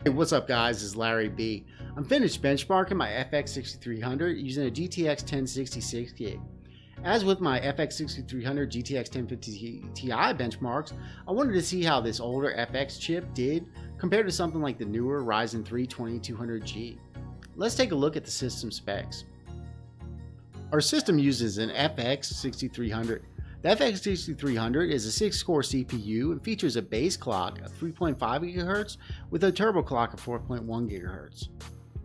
Hey, what's up guys, it's Larry B. I'm finished benchmarking my FX 6300 using a GTX 1066 gig. As with my FX 6300 GTX 1050 Ti benchmarks, I wanted to see how this older FX chip did compared to something like the newer Ryzen 3 2200G. Let's take a look at the system specs. Our system uses an FX 6300. The FX 6300 is a 6-core CPU and features a base clock of 3.5 GHz with a turbo clock of 4.1 GHz.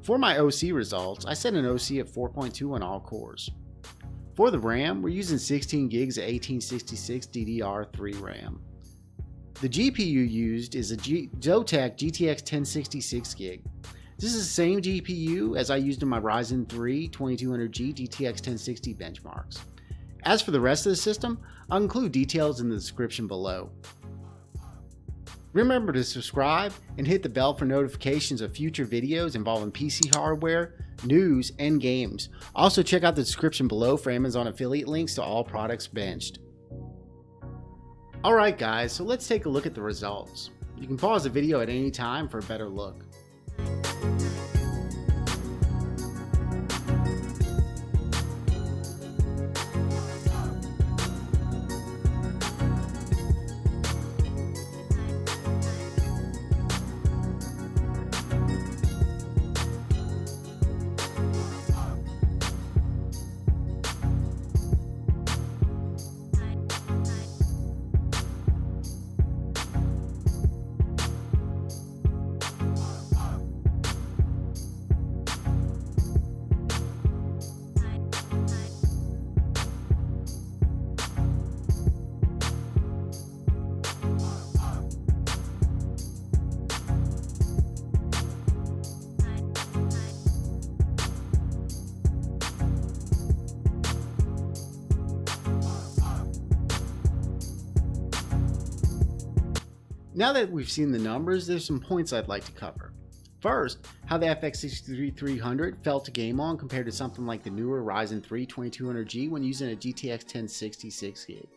For my OC results, I set an OC at 4.2 on all cores. For the RAM, we're using 16 gigs of 1866 DDR3 RAM. The GPU used is a Zotac GTX 1066 gig. This is the same GPU as I used in my Ryzen 3 2200G GTX 1060 benchmarks. As for the rest of the system, I'll include details in the description below. Remember to subscribe and hit the bell for notifications of future videos involving PC hardware, news, and games. Also check out the description below for Amazon affiliate links to all products benched. Alright guys, so let's take a look at the results. You can pause the video at any time for a better look. Now that we've seen the numbers, there's some points I'd like to cover. First, how the FX 6300 felt to game on compared to something like the newer Ryzen 3 2200G when using a GTX 1066 gig.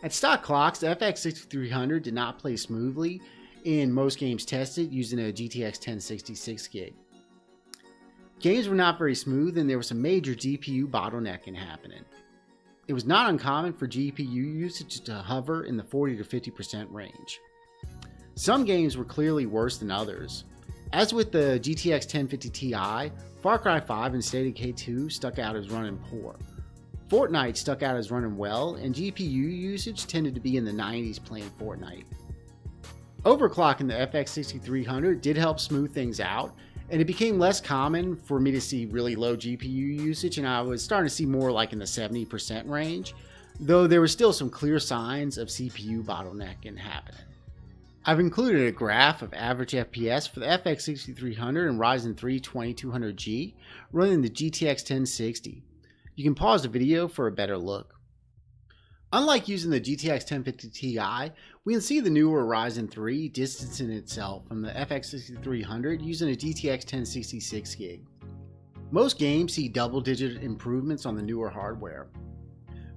At stock clocks, the FX 6300 did not play smoothly in most games tested using a GTX 1066 gig. Games were not very smooth and there was some major GPU bottlenecking happening. It was not uncommon for GPU usage to hover in the 40 to 50% range. Some games were clearly worse than others. As with the GTX 1050 Ti, Far Cry 5 and State of Decay 2 stuck out as running poor. Fortnite stuck out as running well, and GPU usage tended to be in the 90s playing Fortnite. Overclocking the FX 6300 did help smooth things out, and it became less common for me to see really low GPU usage, and I was starting to see more like in the 70% range, though there were still some clear signs of CPU bottlenecking happening. I've included a graph of average FPS for the FX 6300 and Ryzen 3 2200G running the GTX 1060. You can pause the video for a better look. Unlike using the GTX 1050 Ti, we can see the newer Ryzen 3 distancing itself from the FX 6300 using a GTX 1066 gig. Most games see double-digit improvements on the newer hardware.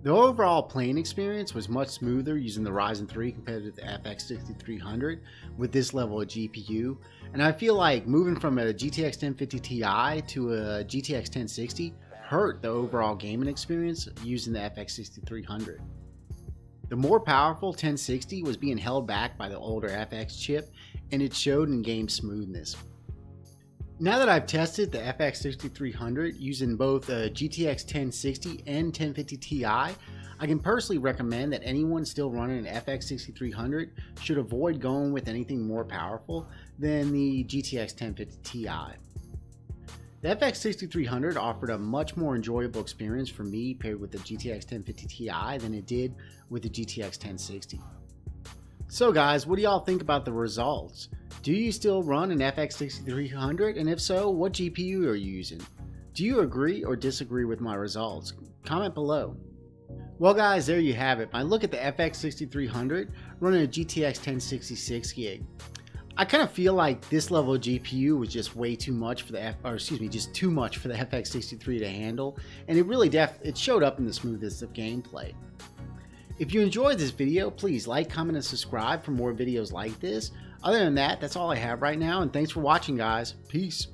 The overall playing experience was much smoother using the Ryzen 3 compared to the FX 6300 with this level of GPU, and I feel like moving from a GTX 1050 Ti to a GTX 1060 hurt the overall gaming experience using the FX 6300. The more powerful 1060 was being held back by the older FX chip, and it showed in game smoothness. Now that I've tested the FX 6300 using both a GTX 1060 and 1050 Ti, I can personally recommend that anyone still running an FX 6300 should avoid going with anything more powerful than the GTX 1050 Ti. The FX 6300 offered a much more enjoyable experience for me paired with the GTX 1050 Ti than it did with the GTX 1060. So guys, what do y'all think about the results? Do you still run an FX 6300, and if so, what GPU are you using? Do you agree or disagree with my results? Comment below. Well guys, there you have it. My look at the FX 6300 running a GTX 1066 gig. I kind of feel like this level of GPU was just way too much for the just too much for the FX 63 to handle, and it really showed up in the smoothness of gameplay. If you enjoyed this video, please like, comment, and subscribe for more videos like this. Other than that, that's all I have right now, and thanks for watching, guys. Peace.